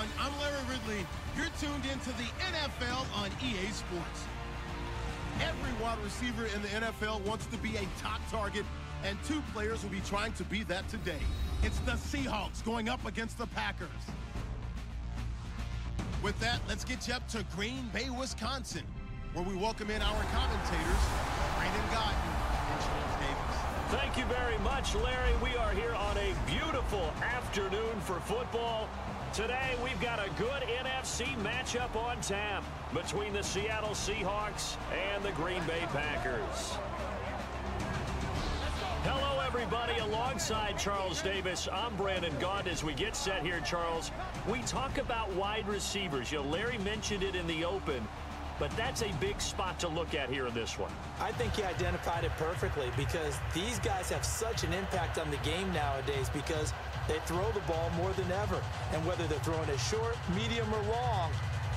everyone. I'm Larry Ridley. You're tuned into the NFL on EA Sports. Every wide receiver in the NFL wants to be a top target, and two players will be trying to be that today. It's the Seahawks going up against the Packers. With that, let's get you up to Green Bay, Wisconsin, where we welcome in our commentators, Brandon Gotton and Charles Davis. Thank you very much, Larry. We are here on a beautiful afternoon for football. Today, we've got a good NFC matchup on tap between the Seattle Seahawks and the Green Bay Packers. Hello, everybody. Alongside Charles Davis, I'm Brandon Gaunt. As we get set here, Charles, we talk about wide receivers. Larry mentioned it in the open, but that's a big spot to look at here in this one. I think he identified it perfectly because these guys have such an impact on the game nowadays because they throw the ball more than ever. And whether they're throwing it short, medium, or long,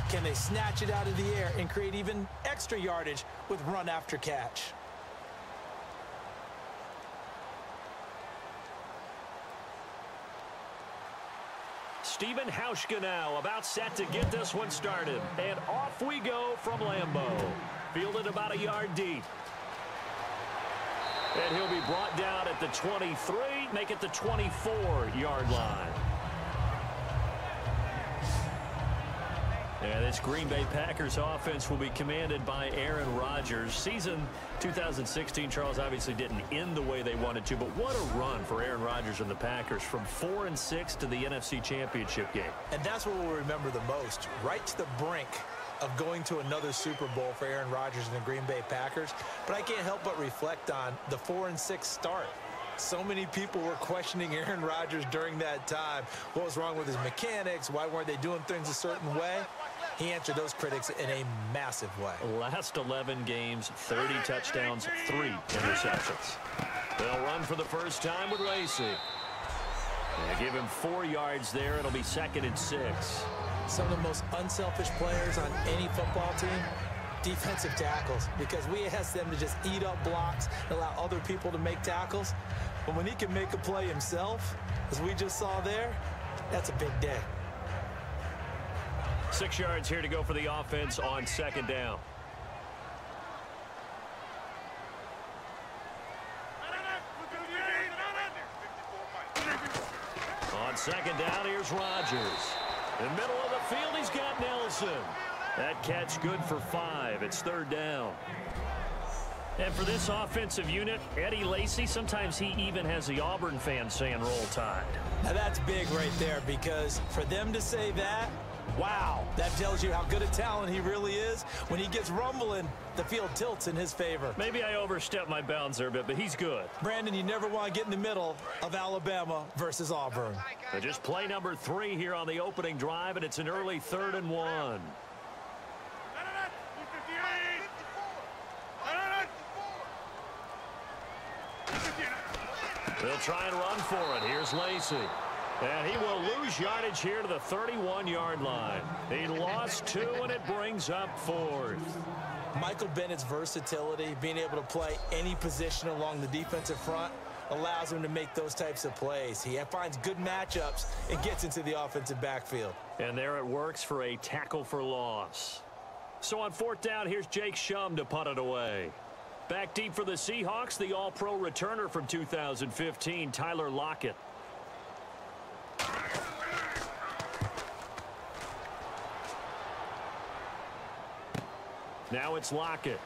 can they snatch it out of the air and create even extra yardage with run after catch? Steven Hauschka now about set to get this one started. And off we go from Lambeau. Fielded about a yard deep. And he'll be brought down at the 23, make it the 24-yard line. And this Green Bay Packers offense will be commanded by Aaron Rodgers. Season 2016, Charles, obviously didn't end the way they wanted to, but what a run for Aaron Rodgers and the Packers from 4-6 to the NFC Championship game. And that's what we'll remember the most, right to the brink of going to another Super Bowl for Aaron Rodgers and the Green Bay Packers. But I can't help but reflect on the 4-6 start. So many people were questioning Aaron Rodgers during that time. What was wrong with his mechanics? Why weren't they doing things a certain way? He answered those critics in a massive way. Last 11 games, 30 touchdowns, 3 interceptions. They'll run for the first time with Lacey. They give him 4 yards there. It'll be 2nd and 6. Some of the most unselfish players on any football team, defensive tackles, because we ask them to just eat up blocks and allow other people to make tackles. But when he can make a play himself, as we just saw there, that's a big day. 6 yards here to go for the offense on 2nd down. On 2nd down, here's Rodgers. In the middle of the field, he's got Nelson. That catch good for 5. It's 3rd down. And for this offensive unit, Eddie Lacy, sometimes he even has the Auburn fans saying roll tide. Now that's big right there because for them to say that, wow, that tells you how good a talent he really is. When he gets rumbling, the field tilts in his favor. Maybe I overstepped my bounds there a bit, but he's good. Brandon, you never want to get in the middle of Alabama versus Auburn. So just play number 3 here on the opening drive, and it's an early 3rd and 1. They'll try and run for it. Here's Lacey. And he will lose yardage here to the 31-yard line. He lost 2, and it brings up 4th. Michael Bennett's versatility, being able to play any position along the defensive front, allows him to make those types of plays. He finds good matchups and gets into the offensive backfield. And there it works for a tackle for loss. So on 4th down, here's Jake Shum to punt it away. Back deep for the Seahawks, the all-pro returner from 2015, Tyler Lockett. Now it's Lockett.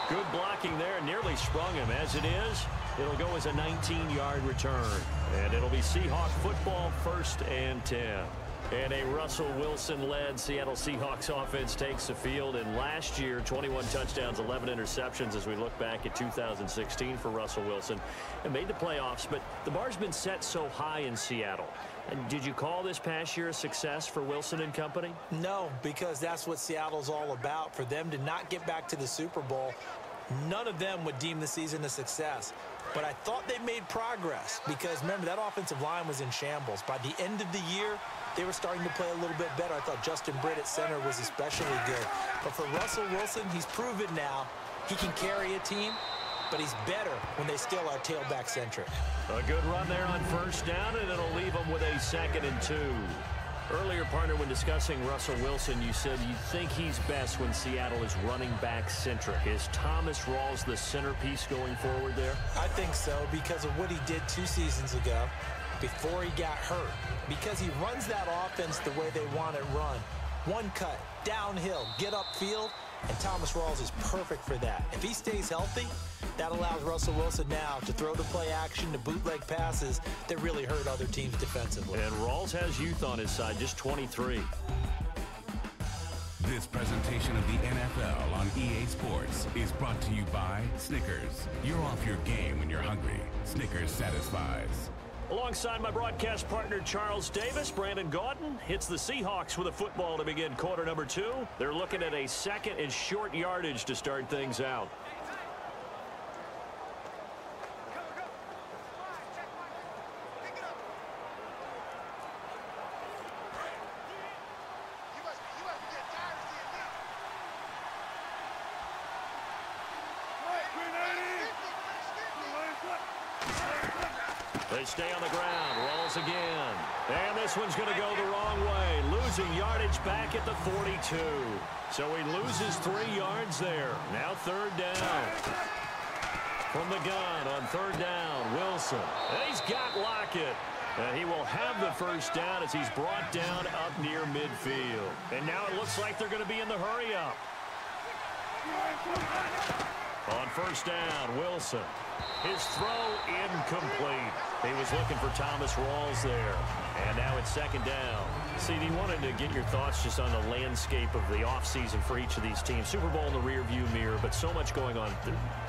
Good blocking there, nearly sprung him. As it is, it'll go as a 19-yard return. And it'll be Seahawk football, 1st and 10. And a Russell Wilson-led Seattle Seahawks offense takes the field. And last year, 21 touchdowns, 11 interceptions as we look back at 2016 for Russell Wilson. And made the playoffs, but the bar's been set so high in Seattle. And did you call this past year a success for Wilson and company? No, because that's what Seattle's all about. For them to not get back to the Super Bowl, none of them would deem the season a success. But I thought they made progress because, remember, that offensive line was in shambles. By the end of the year, they were starting to play a little bit better. I thought Justin Britt at center was especially good. But for Russell Wilson, he's proven now he can carry a team but he's better when they still are tailback-centric. A good run there on first down, and it'll leave them with a 2nd and 2. Earlier, partner, when discussing Russell Wilson, you said you think he's best when Seattle is running back-centric. Is Thomas Rawls the centerpiece going forward there? I think so, because of what he did 2 seasons ago before he got hurt. Because he runs that offense the way they want it run. One cut, downhill, get upfield, and Thomas Rawls is perfect for that. If he stays healthy, that allows Russell Wilson now to throw the play action, to bootleg passes that really hurt other teams defensively. And Rawls has youth on his side, just 23. This presentation of the NFL on EA Sports is brought to you by Snickers. You're off your game when you're hungry. Snickers satisfies. Alongside my broadcast partner, Charles Davis, Brandon Gaudin hits the Seahawks with a football to begin quarter number 2. They're looking at a 2nd and short yardage to start things out. They stay on the ground. Rawls again. And this one's going to go the wrong way. Losing yardage back at the 42. So he loses 3 yards there. Now 3rd down. From the gun on 3rd down, Wilson. And he's got Lockett. And he will have the first down as he's brought down up near midfield. And now it looks like they're going to be in the hurry-up. On 1st down, Wilson. His throw incomplete. He was looking for Thomas Rawls there. And now it's 2nd down. CD, wanted to get your thoughts just on the landscape of the offseason for each of these teams. Super Bowl in the rearview mirror, but so much going on.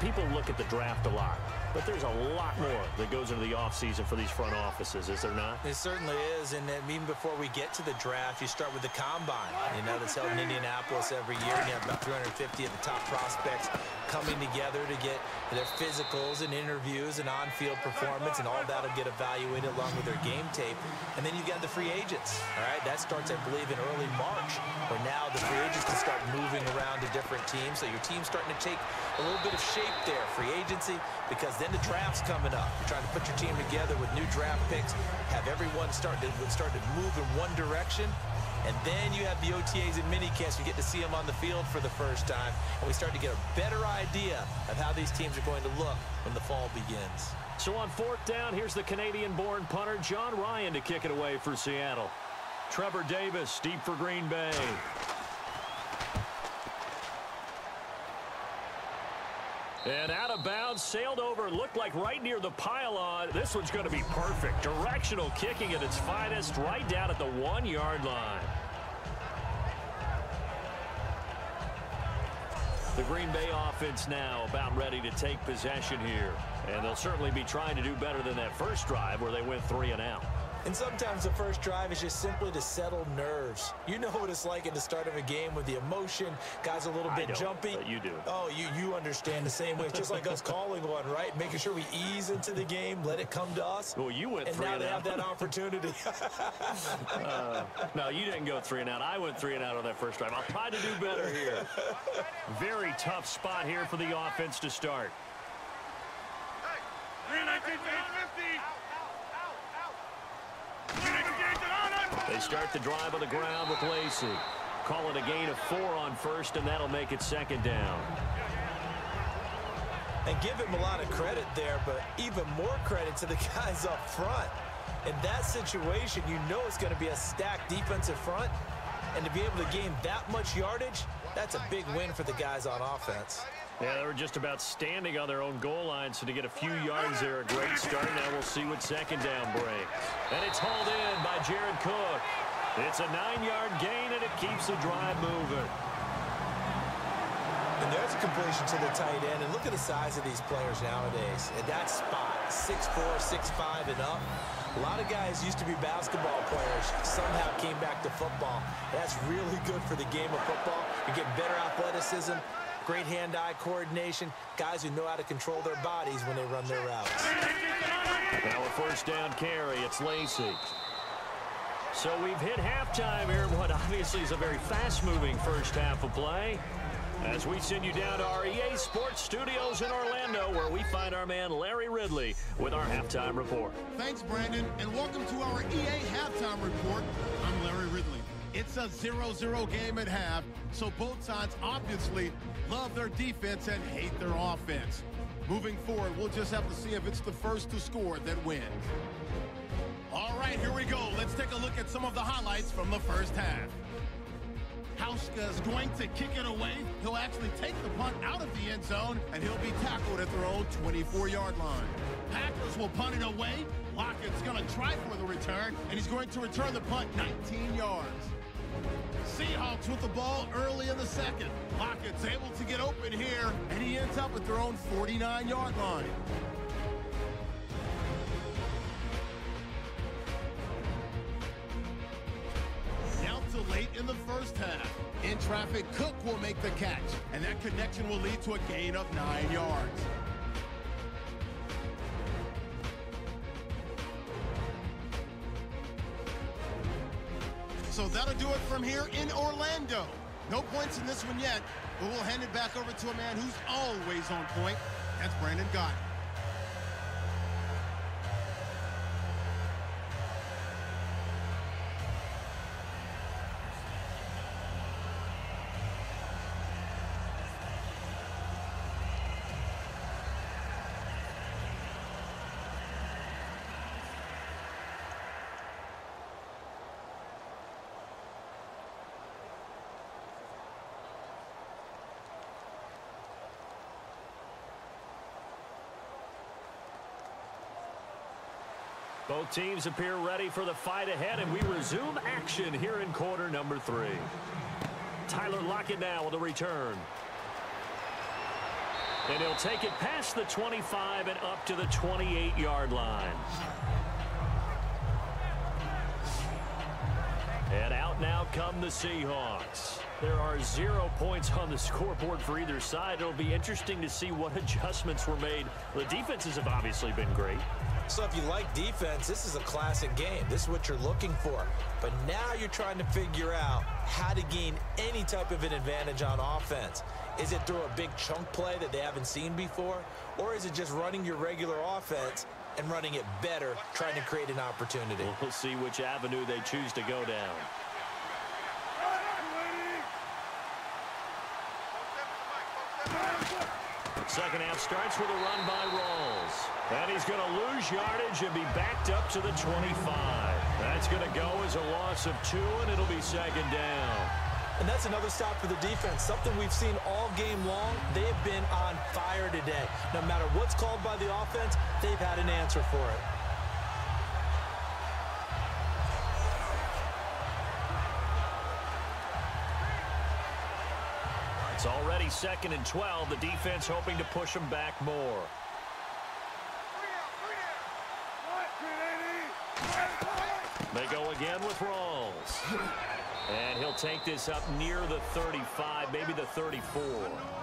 People look at the draft a lot, but there's a lot more that goes into the offseason for these front offices, is there not? It certainly is, and even before we get to the draft, you start with the combine. You know, that's held in Indianapolis every year, and you have about 350 of the top prospects coming together to get their physicals and interviews and on-field performance, and all that will get evaluated along with their game tape. And then you've got the free agents, all right? That starts, I believe, in early March, where now the free agents can start moving around to different teams. So your team's starting to take a little bit of shape there, free agency, because then the draft's coming up. You're trying to put your team together with new draft picks, have everyone start to move in one direction. And then you have the OTAs and minicamps. You get to see them on the field for the first time. And we start to get a better idea of how these teams are going to look when the fall begins. So on 4th down, here's the Canadian-born punter, John Ryan, to kick it away for Seattle. Trevor Davis, deep for Green Bay. And out of bounds, sailed over, looked like right near the pylon. This one's going to be perfect. Directional kicking at its finest, right down at the 1-yard line. The Green Bay offense now about ready to take possession here. And they'll certainly be trying to do better than that first drive where they went 3 and out. And sometimes the first drive is just simply to settle nerves. You know what it's like at the start of a game with the emotion. Guys a little bit jumpy. You do. Oh, you understand the same way. It's just like us calling one, right? Making sure we ease into the game, let it come to us. Well, you went 3 and out. And now they have that opportunity. No, you didn't go 3 and out. I went 3 and out on that first drive. I'll try to do better here. Very tough spot here for the offense to start. They start the drive on the ground with Lacey. Call it a gain of 4 on first, and that'll make it 2nd down. And give him a lot of credit there, but even more credit to the guys up front. In that situation, you know it's going to be a stacked defensive front. And to be able to gain that much yardage, that's a big win for the guys on offense. Yeah, they were just about standing on their own goal line, so to get a few yards there, a great start. Now we'll see what 2nd down brings. And it's hauled in by Jared Cook. It's a 9-yard gain, and it keeps the drive moving. And there's a completion to the tight end. And look at the size of these players nowadays. At that spot, 6'4", 6'5", and up. A lot of guys used to be basketball players, somehow came back to football. That's really good for the game of football. You're getting better athleticism, great hand-eye coordination, guys who know how to control their bodies when they run their routes. Now a 1st down carry, it's Lacey. So we've hit halftime here in what obviously is a very fast-moving first half of play. As we send you down to our EA Sports Studios in Orlando, where we find our man Larry Ridley with our halftime report. Thanks, Brandon, and welcome to our EA Halftime Report. I'm Larry Ridley. It's a 0-0 game at half, so both sides obviously love their defense and hate their offense. Moving forward, we'll just have to see if it's the first to score that wins. All right, here we go. Let's take a look at some of the highlights from the first half. Hauska is going to kick it away. He'll actually take the punt out of the end zone, and he'll be tackled at their own 24-yard line. Packers will punt it away. Lockett's going to try for the return, and he's going to return the punt 19 yards. Seahawks with the ball early in the second. Lockett's able to get open here, and he ends up at their own 49-yard line. Late in the first half. In traffic, Cook will make the catch, and that connection will lead to a gain of 9 yards. So that'll do it from here in Orlando. No points in this one yet, but we'll hand it back over to a man who's always on point. That's Brandon Gott. Both teams appear ready for the fight ahead, and we resume action here in quarter number 3. Tyler Lockett now with the return. And he'll take it past the 25 and up to the 28-yard line. And out now come the Seahawks. There are 0 points on the scoreboard for either side. It'll be interesting to see what adjustments were made. The defenses have obviously been great. So if you like defense, this is a classic game. This is what you're looking for. But now you're trying to figure out how to gain any type of an advantage on offense. Is it through a big chunk play that they haven't seen before? Or is it just running your regular offense and running it better, trying to create an opportunity? We'll see which avenue they choose to go down. Second half starts with a run by Rawls. And he's going to lose yardage and be backed up to the 25. That's going to go as a loss of 2, and it'll be second down. And that's another stop for the defense, something we've seen all game long. They have been on fire today. No matter what's called by the offense, they've had an answer for it. It's already 2nd and 12. The defense hoping to push them back more. They go again with Rawls. And he'll take this up near the 35, maybe the 34.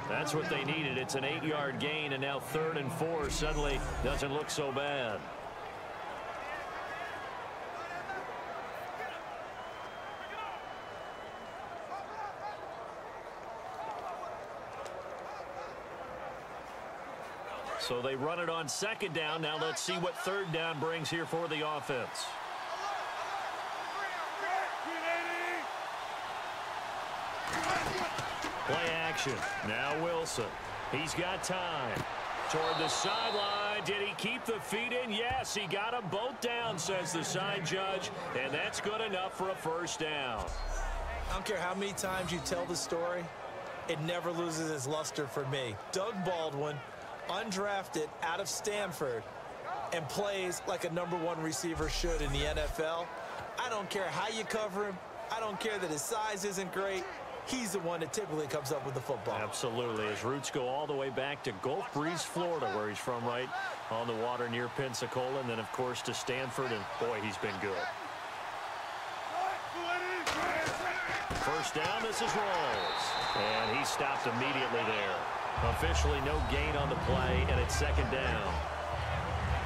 That's what they needed. It's an 8-yard gain, and now 3rd and 4 suddenly doesn't look so bad. So they run it on 2nd down. Now let's see what 3rd down brings here for the offense. Play action. Now Wilson. He's got time. Toward the sideline. Did he keep the feet in? Yes, he got them both down, says the side judge. And that's good enough for a first down. I don't care how many times you tell the story, it never loses its luster for me. Doug Baldwin, undrafted out of Stanford, and plays like a #1 receiver should in the NFL. I don't care how you cover him. I don't care that his size isn't great. He's the one that typically comes up with the football. Absolutely. His roots go all the way back to Gulf Breeze, Florida, where he's from, right on the water near Pensacola, and then, of course, to Stanford, and, boy, he's been good. First down, this is Rawls. And he stopped immediately there. Officially no gain on the play, and it's 2nd down.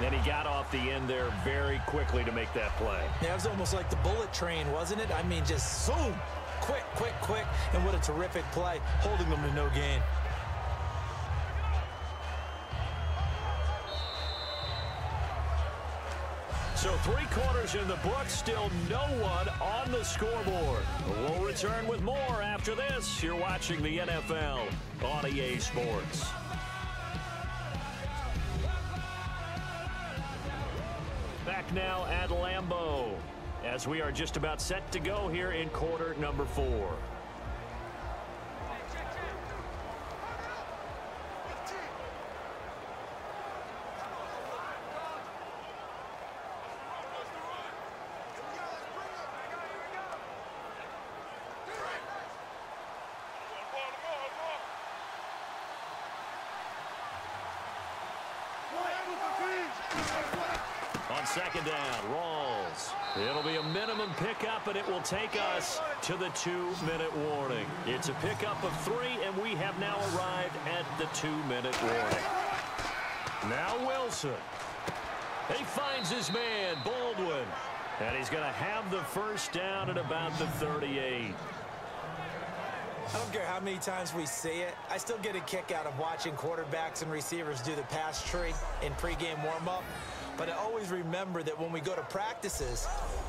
And he got off the end there very quickly to make that play. Yeah, it was almost like the bullet train, wasn't it? I mean, just zoom. Quick, quick, quick. And what a terrific play, holding them to no gain. So 3 quarters in the book, still no one on the scoreboard. We'll return with more after this. You're watching the NFL on EA Sports. Back now at Lambeau as we are just about set to go here in quarter number 4. On second down, Rawls. It'll be a minimum pickup, and it will take us to the 2-minute warning. It's a pickup of 3, and we have now arrived at the 2-minute warning. Now Wilson. He finds his man, Baldwin. And he's going to have the first down at about the 38. I don't care how many times we see it. I still get a kick out of watching quarterbacks and receivers do the pass tree in pregame warm-up. But I always remember that when we go to practices,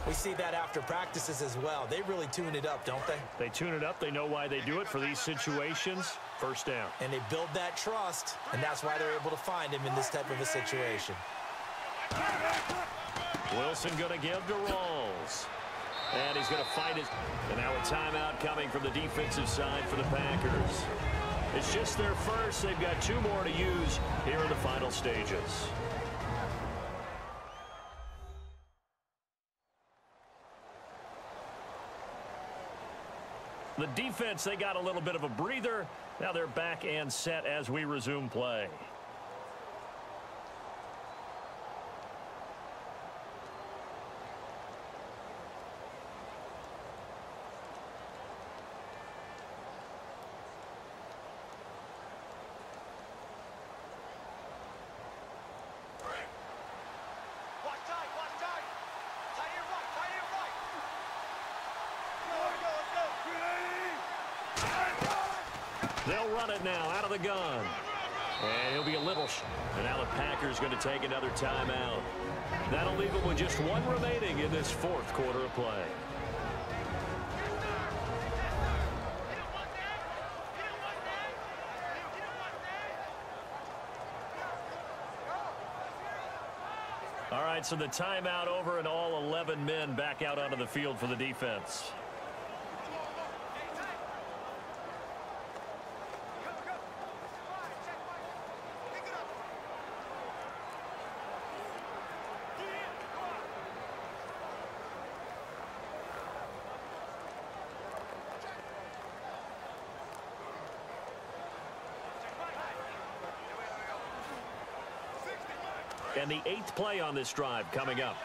we see that after practices as well. They really tune it up, don't they? They tune it up. They know why they do it for these situations. First down. And they build that trust, and that's why they're able to find him in this type of a situation. Wilson going to give to Rawls. And he's going to fight it. And now a timeout coming from the defensive side for the Packers. It's just their first. They've got 2 more to use here in the final stages. The defense, they got a little bit of a breather. Now they're back and set as we resume play. They'll run it now out of the gun. And he'll be a little... And now the Packers going to take another timeout. That'll leave them with just 1 remaining in this 4th quarter of play. All right, so the timeout over and all 11 men back out onto the field for the defense. And the 8th play on this drive coming up.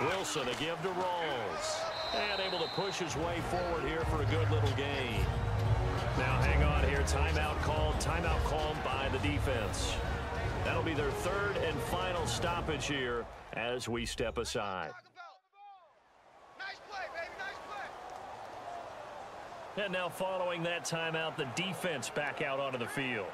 Wilson a give to Rawls. And able to push his way forward here for a good little gain. Now hang on here. Timeout called by the defense. That'll be their 3rd and final stoppage here as we step aside. And now following that timeout, the defense back out onto the field.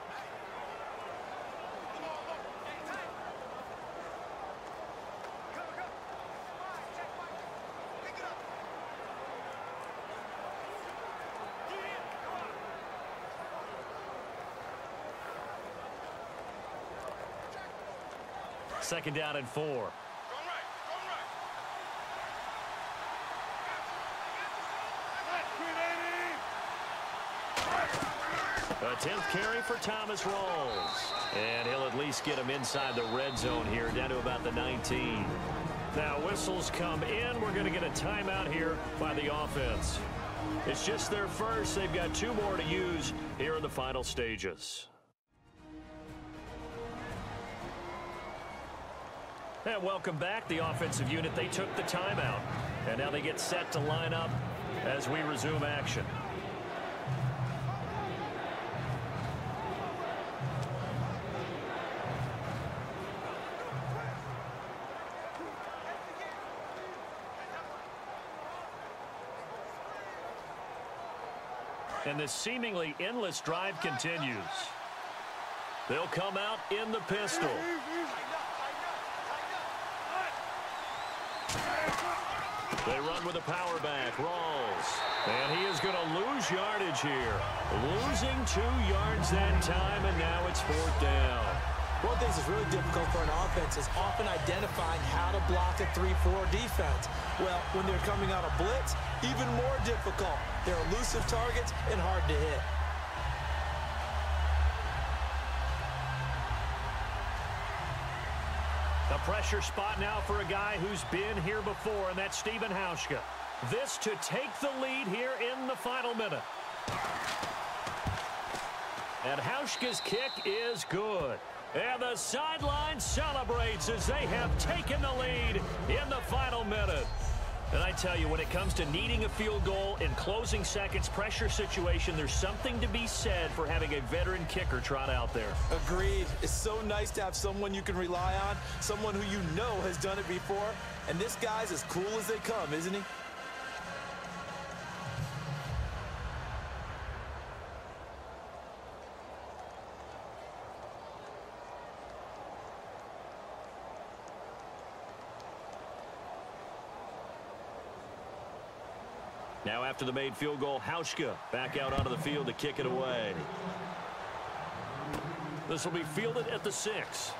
Second down and 4. A 10th carry for Thomas Rawls. And he'll at least get him inside the red zone here, down to about the 19. Now whistles come in. We're going to get a timeout here by the offense. It's just their first. They've got 2 more to use here in the final stages. And welcome back. The offensive unit, they took the timeout. And now they get set to line up as we resume action. And this seemingly endless drive continues. They'll come out in the pistol. They run with a power back. Rawls. And he is going to lose yardage here. Losing 2 yards that time, and now it's 4th down. One of the things that's really difficult for an offense is often identifying how to block a 3-4 defense. Well, when they're coming out of blitz, even more difficult. They're elusive targets and hard to hit. A pressure spot now for a guy who's been here before, and that's Stephen Hauschka. This to take the lead here in the final minute. And Hauschka's kick is good. And the sideline celebrates as they have taken the lead in the final minute. And I tell you, when it comes to needing a field goal in closing seconds, pressure situation, there's something to be said for having a veteran kicker trot out there. Agreed. It's so nice to have someone you can rely on, someone who you know has done it before. And this guy's as cool as they come, isn't he? Now after the made field goal, Hauschka back out onto the field to kick it away. This will be fielded at the 6.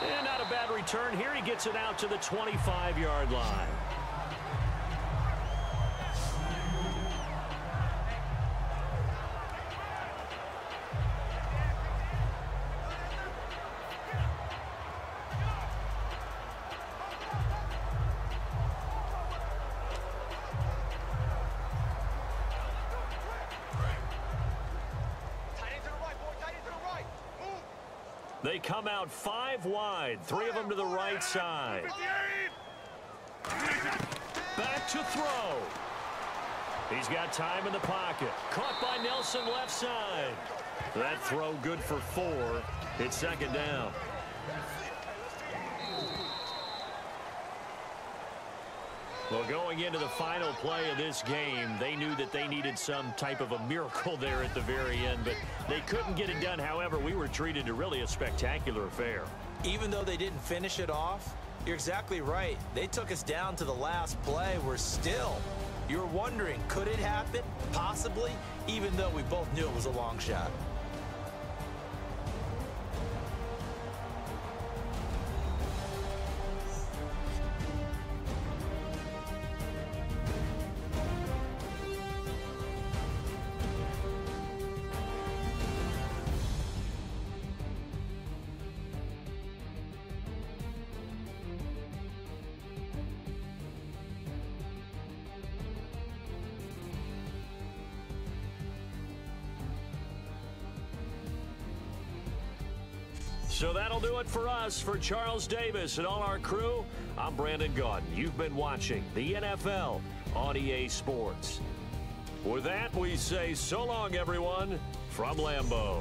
And not a bad return here. He gets it out to the 25-yard line. They come out 5 wide, 3 of them to the right side. Back to throw. He's got time in the pocket. Caught by Nelson left side. That throw good for 4. It's 2nd down. Well, going into the final play of this game, they knew that they needed some type of a miracle there at the very end, but they couldn't get it done. However, we were treated to really a spectacular affair. Even though they didn't finish it off, you're exactly right. They took us down to the last play. We're still, you're wondering, could it happen? Possibly, even though we both knew it was a long shot. So that'll do it for us. For Charles Davis and all our crew, I'm Brandon Gaudin. You've been watching the NFL on EA Sports. With that, we say so long, everyone, from Lambeau.